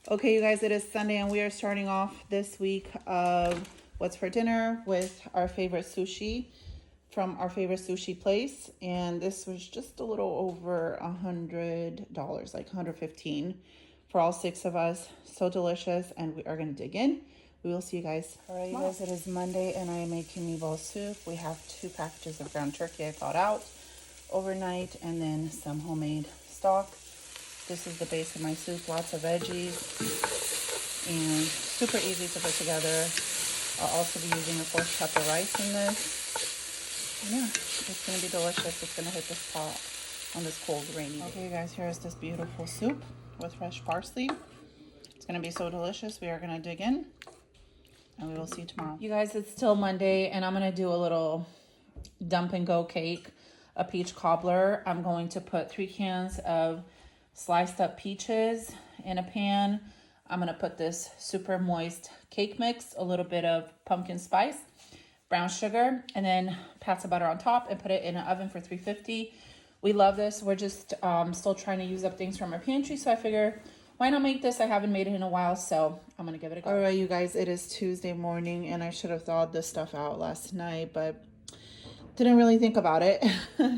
Okay, you guys, it is Sunday and we are starting off this week of what's for dinner with our favorite sushi from our favorite sushi place. And this was just a little over $100, like 115 for all six of us. So delicious, and we are going to dig in. We will see you guys. All right, you guys, it is Monday and I am making meatball soup. We have 2 packages of ground turkey I thawed out overnight and then some homemade stock. This is the base of my soup, lots of veggies, and super easy to put together. I'll also be using a 4th cup of rice in this. And yeah, it's going to be delicious. It's going to hit the spot on this cold, rainy day. Okay, you guys, here's this beautiful soup with fresh parsley. It's going to be so delicious. We are going to dig in, and we will see you tomorrow. You guys, it's still Monday, and I'm going to do a little dump and go cake, a peach cobbler. I'm going to put 3 cans of sliced up peaches in a pan. I'm going to put this super moist cake mix, a little bit of pumpkin spice, brown sugar, and then pat some butter on top and put it in an oven for 350. We love this. We're just still trying to use up things from our pantry, so I figure why not make this? I haven't made it in a while, so I'm going to give it a go. All right, you guys, it is Tuesday morning, and I should have thawed this stuff out last night, but didn't really think about it.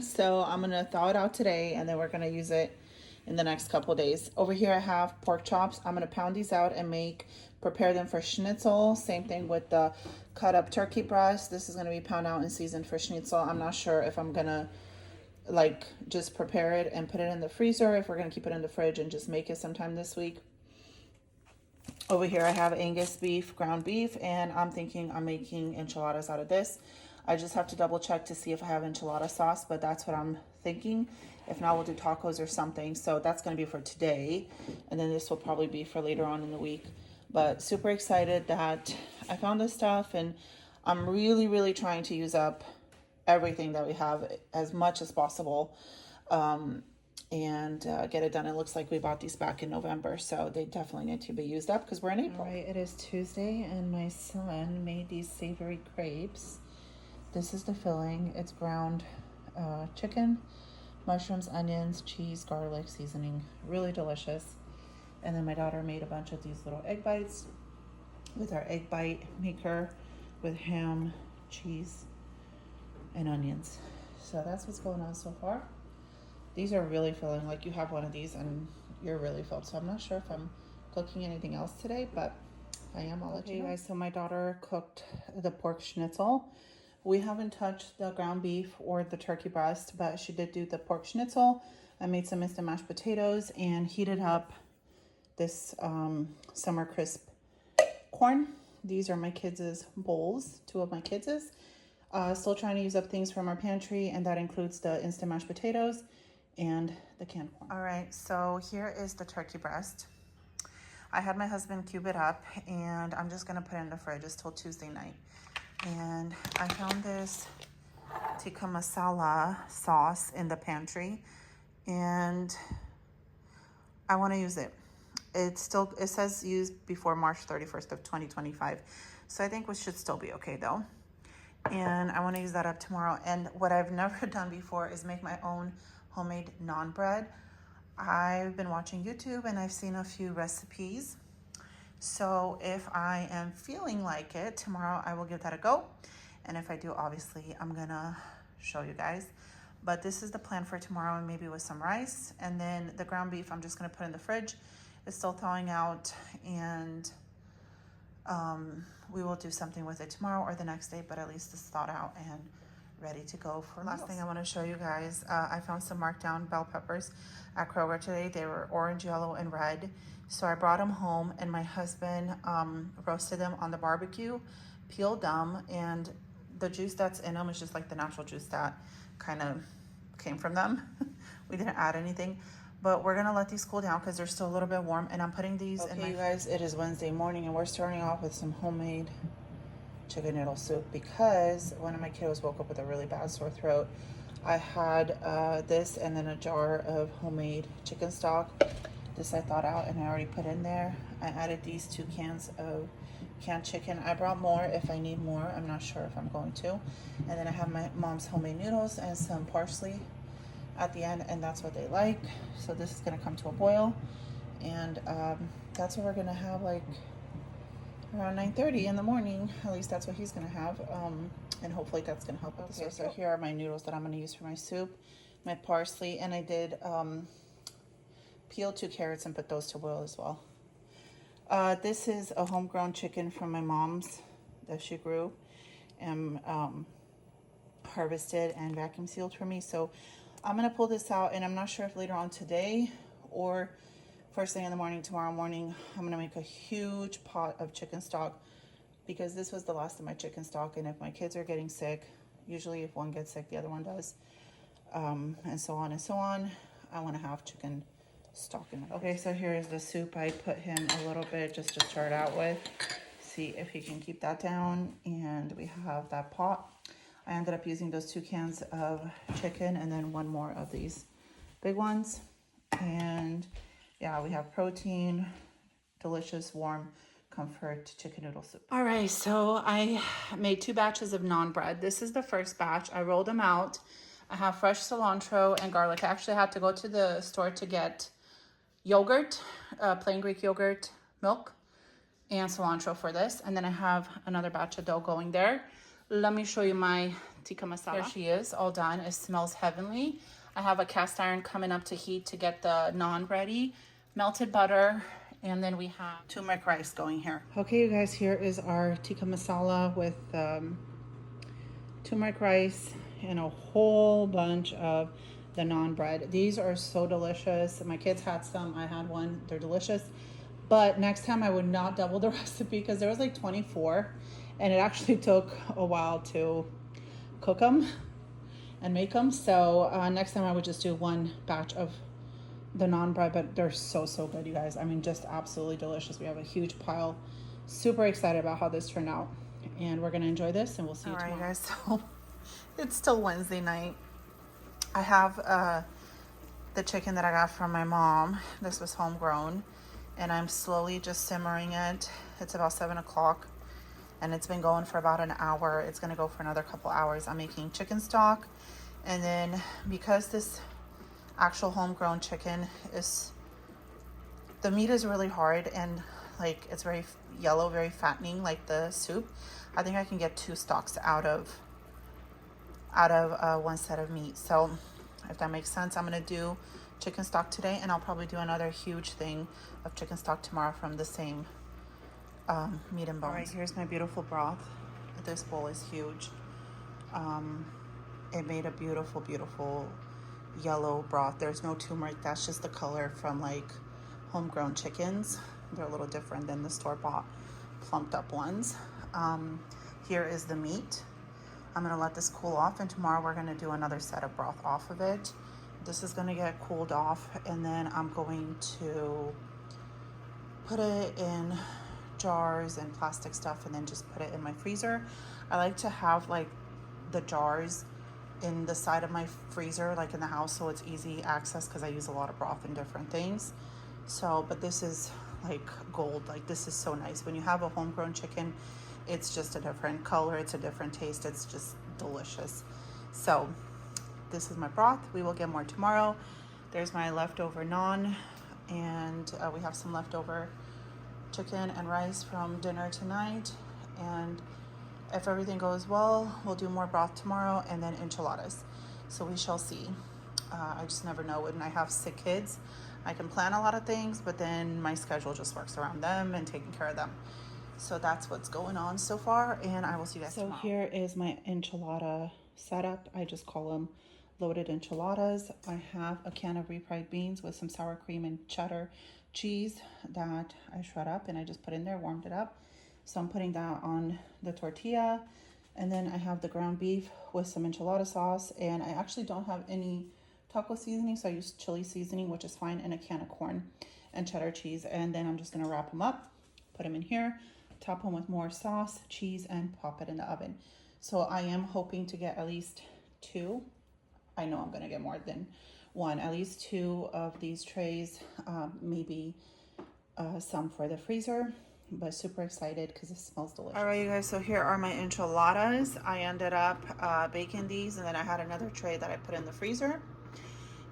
So I'm going to thaw it out today, and then we're going to use it in the next couple days. Over here I have pork chops. I'm going to pound these out and prepare them for schnitzel. Same thing with the cut up turkey breast. This is going to be pound out and seasoned for schnitzel. I'm not sure if I'm going to just prepare it and put it in the freezer, if we're going to keep it in the fridge and just make it sometime this week. Over here I have Angus beef, ground beef, and I'm thinking I'm making enchiladas out of this. I just have to double check to see if I have enchilada sauce, but that's what I'm thinking. If not, we'll do tacos or something. So that's going to be for today, and then this will probably be for later on in the week. But super excited that I found this stuff, and I'm really trying to use up everything that we have as much as possible. And get it done. It looks like we bought these back in November, so they definitely need to be used up because we're in April. All right, it is Tuesday, and my son made these savory crepes. This is the filling. It's ground chicken, mushrooms, onions, cheese, garlic, seasoning. Really delicious. And then my daughter made a bunch of these little egg bites with our egg bite maker with ham, cheese, and onions. So that's what's going on so far. These are really filling. Like, you have one of these and you're really filled. So I'm not sure if I'm cooking anything else today, but if I am, I'll let you know. Guys, so my daughter cooked the pork schnitzel. We haven't touched the ground beef or the turkey breast, but she did do the pork schnitzel. I made some instant mashed potatoes and heated up this summer crisp corn. These are my kids' bowls, 2 of my kids'. Still trying to use up things from our pantry, and that includes the instant mashed potatoes and the canned corn. All right, so here is the turkey breast. I had my husband cube it up, and I'm just gonna put it in the fridge. It's till Tuesday night. And I found this tikka masala sauce in the pantry, and I want to use it. It says used before March 31st of 2025. So I think we should still be okay though. And I want to use that up tomorrow. And what I've never done before is make my own homemade naan bread. I've been watching YouTube and I've seen a few recipes. So if I am feeling like it, tomorrow I will give that a go. And if I do, obviously, I'm gonna show you guys. But this is the plan for tomorrow, and maybe with some rice. And then the ground beef, I'm just gonna put in the fridge. It's still thawing out, and we will do something with it tomorrow or the next day, but at least it's thawed out and ready to go for last thing I want to show you guys. I found some markdown bell peppers at Kroger today. They were orange, yellow, and red. So I brought them home, and my husband roasted them on the barbecue, peeled them, and the juice that's in them is just like the natural juice that kind of came from them. We didn't add anything, but we're gonna let these cool down because they're still a little bit warm, and I'm putting these in my... you guys, it is Wednesday morning, and we're starting off with some homemade chicken noodle soup because one of my kiddos woke up with a really bad sore throat. I had this and then a jar of homemade chicken stock. This I thawed out and I already put in there. I added these 2 cans of canned chicken. I brought more if I need more. I'm not sure if I'm going to. And then I have my mom's homemade noodles and some parsley at the end, and that's what they like. So this is gonna come to a boil, And that's what we're gonna have like around 9:30 in the morning. At least that's what he's gonna have. And hopefully that's gonna help with the soup. So here are my noodles that I'm gonna use for my soup, my parsley, and I did peel 2 carrots and put those to boil as well. This is a homegrown chicken from my mom's that she grew and harvested and vacuum sealed for me. So I'm gonna pull this out, and I'm not sure if later on today or first thing in the morning tomorrow morning I'm gonna make a huge pot of chicken stock, because this was the last of my chicken stock, and if my kids are getting sick, usually if one gets sick the other one does, and so on and so on, I want to have chicken stock in it. Okay, so here is the soup. I put him a little bit just to start out with, see if he can keep that down, and we have that pot. I ended up using those 2 cans of chicken and then 1 more of these big ones. And yeah, we have protein, delicious, warm, comfort chicken noodle soup. All right, so I made 2 batches of naan bread. This is the first batch. I rolled them out. I have fresh cilantro and garlic. I actually had to go to the store to get yogurt, plain Greek yogurt, milk, and cilantro for this. And then I have another batch of dough going there. Let me show you my tikka masala. There she is, all done. It smells heavenly. I have a cast iron coming up to heat to get the naan ready. Melted butter, and then we have turmeric rice going here. Okay, you guys, here is our tikka masala with turmeric rice and a whole bunch of the naan bread. These are so delicious. My kids had some, I had one. They're delicious. But next time I would not double the recipe, because there was like 24, and it actually took a while to cook them and make them. So next time I would just do 1 batch of the naan bread, but they're so good, you guys. I mean, just absolutely delicious. We have a huge pile. Super excited about how this turned out, and we're gonna enjoy this, and we'll see you tomorrow. All right, guys, so it's still Wednesday night. I have the chicken that I got from my mom. This was homegrown, and I'm slowly just simmering it. It's about 7 o'clock, and it's been going for about an hour. It's gonna go for another couple hours. I'm making chicken stock, and then because this actual homegrown chicken is, the meat is really hard, and like it's very yellow, very fattening, like the soup. I think I can get 2 stocks out of 1 set of meat. So if that makes sense, I'm gonna do chicken stock today, and I'll probably do another huge thing of chicken stock tomorrow from the same meat and bones. All right, here's my beautiful broth. This bowl is huge. It made a beautiful yellow broth. There's no turmeric. That's just the color from like homegrown chickens. They're a little different than the store-bought plumped up ones. Here is the meat. I'm gonna let this cool off, and tomorrow we're gonna do another set of broth off of it. This is gonna get cooled off, and then I'm going to put it in jars and plastic stuff, and then just put it in my freezer. I like to have like the jars in the side of my freezer, like in the house, so it's easy access, because I use a lot of broth and different things. So, but this is like gold. Like, this is so nice. When you have a homegrown chicken, it's just a different color, it's a different taste, it's just delicious. So this is my broth. We will get more tomorrow. There's my leftover naan, and we have some leftover chicken and rice from dinner tonight. And if everything goes well, we'll do more broth tomorrow, and then enchiladas. So we shall see. I just never know. When I have sick kids, I can plan a lot of things, but then my schedule just works around them and taking care of them. So that's what's going on so far, and I will see you guys tomorrow. So here is my enchilada setup. I just call them loaded enchiladas. I have a can of refried beans with some sour cream and cheddar cheese that I shred up, and I just put in there, warmed it up. So I'm putting that on the tortilla, and then I have the ground beef with some enchilada sauce, and I actually don't have any taco seasoning, so I use chili seasoning, which is fine, and a can of corn and cheddar cheese. And then I'm just gonna wrap them up, put them in here, top them with more sauce, cheese, and pop it in the oven. So I am hoping to get at least 2. I know I'm gonna get more than 1, at least 2 of these trays, maybe some for the freezer, but super excited because it smells delicious. All right, you guys, so here are my enchiladas. I ended up baking these, and then I had another tray that I put in the freezer,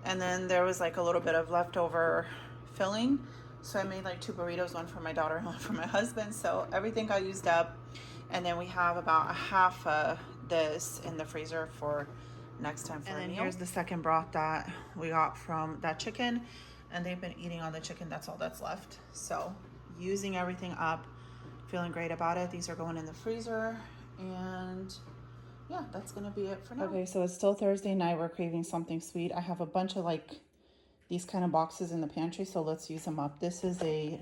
and then there was like a little bit of leftover filling, So I made like 2 burritos, one for my daughter and one for my husband. So everything got used up. And then we have about a half of this in the freezer for next time for a meal. And then here's the second broth that we got from that chicken. And they've been eating all the chicken. That's all that's left. So using everything up, feeling great about it. These are going in the freezer. And yeah, that's gonna be it for now. Okay, so it's still Thursday night. We're craving something sweet. I have a bunch of like these kind of boxes in the pantry, so let's use them up. This is a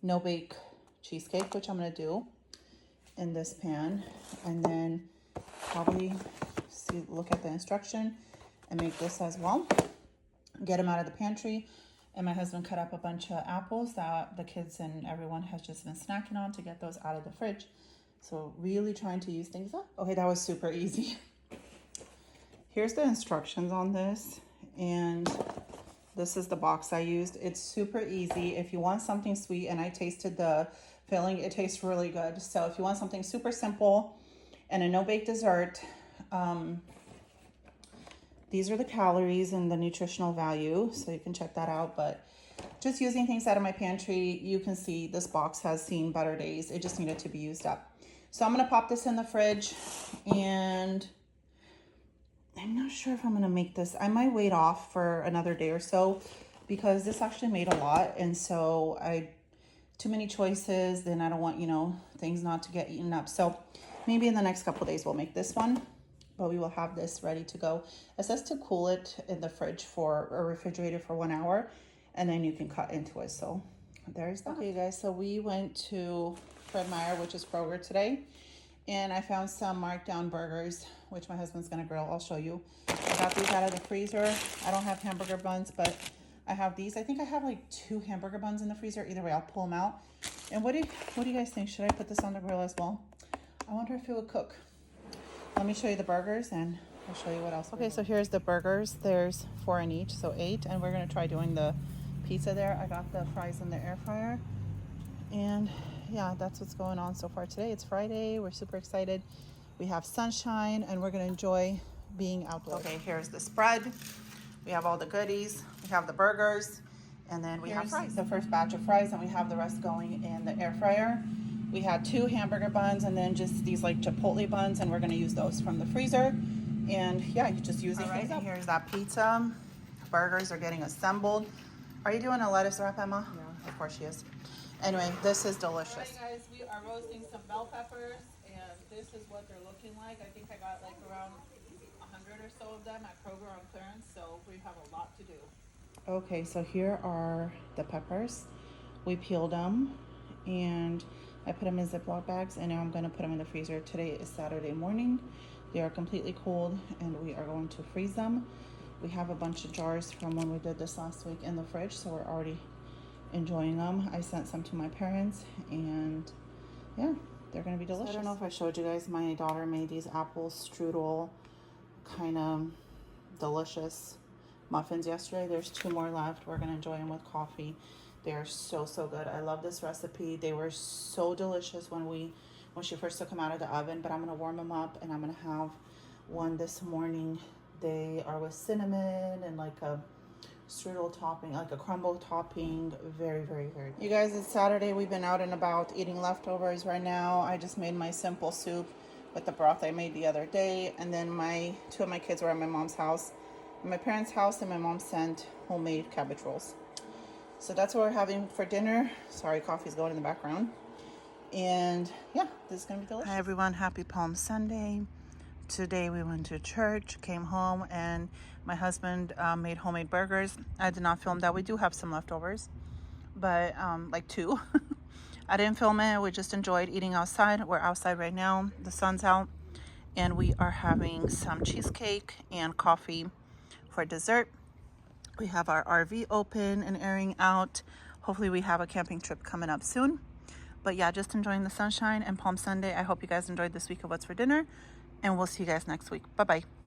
no-bake cheesecake, which I'm gonna do in this pan, and then probably look at the instruction and make this as well. Get them out of the pantry. And my husband cut up a bunch of apples that the kids and everyone has just been snacking on to get those out of the fridge. So really trying to use things up. Okay, that was super easy. Here's the instructions on this, and this is the box I used. It's super easy. If you want something sweet, and I tasted the filling, it tastes really good. So if you want something super simple and a no-bake dessert, these are the calories and the nutritional value, so you can check that out. But just using things out of my pantry, you can see this box has seen better days. It just needed to be used up. So I'm gonna pop this in the fridge, and I'm not sure if I'm gonna make this. I might wait off for another day or so because this actually made a lot, and so too many choices, then I don't want, you know, things not to get eaten up. So maybe in the next couple of days we'll make this one. But we will have this ready to go. It says to cool it in the fridge or refrigerator for 1 hour, and then you can cut into it. So there's that. Okay, guys, so we went to Fred Meyer, which is Kroger today, and I found some markdown burgers, which my husband's gonna grill. I'll show you. I got these out of the freezer. I don't have hamburger buns, but I have these. I think I have like 2 hamburger buns in the freezer. Either way, I'll pull them out. And what do you guys think? Should I put this on the grill as well? I wonder if it would cook. Let me show you the burgers, and I'll show you what else. Okay, so here's the burgers. There's 4 in each, so 8. And we're gonna try doing the pizza there. I got the fries in the air fryer. And yeah, that's what's going on so far today. It's Friday. We're super excited. We have sunshine, and we're gonna enjoy being outdoors. Okay, here's the spread. We have all the goodies. We have the burgers, and then we have fries. The first batch of fries, and we have the rest going in the air fryer. We had 2 hamburger buns, and then just these like Chipotle buns, and we're gonna use those from the freezer. And yeah, you're just using things up. Here's that pizza. Burgers are getting assembled. Are you doing a lettuce wrap, Emma? Yeah. Of course she is. Anyway, this is delicious. All right, guys, we are roasting some bell peppers, and this is what they're looking like. I think I got like around 100 or so of them at Kroger on clearance, so we have a lot to do. Okay, so here are the peppers. We peeled them, and I put them in Ziploc bags, and now I'm going to put them in the freezer. Today is Saturday morning. They are completely cold, and we are going to freeze them. We have a bunch of jars from when we did this last week in the fridge, so we're already enjoying them. I sent some to my parents, and yeah, they're going to be delicious. So I don't know if I showed you guys, my daughter made these apple strudel kind of delicious muffins yesterday. There's 2 more left. We're going to enjoy them with coffee. They are so good. I love this recipe. They were so delicious when she first took them out of the oven, but I'm gonna warm them up, and I'm gonna have one this morning. They are with cinnamon and like a strudel topping, like a crumble topping. Very good. You guys, it's Saturday. We've been out and about eating leftovers right now. I just made my simple soup with the broth I made the other day, and then 2 of my kids were at my mom's house, my parents' house, and my mom sent homemade cabbage rolls. So that's what we're having for dinner. Sorry, coffee's going in the background. And yeah, this is gonna be delicious. Hi everyone, happy Palm Sunday. Today we went to church, came home, and my husband made homemade burgers. I did not film that. We do have some leftovers, but like 2. I didn't film it. We just enjoyed eating outside. We're outside right now. The sun's out, and we are having some cheesecake and coffee for dessert. We have our RV open and airing out. Hopefully we have a camping trip coming up soon. But yeah, just enjoying the sunshine and Palm Sunday. I hope you guys enjoyed this week of What's for Dinner, and we'll see you guys next week. Bye-bye.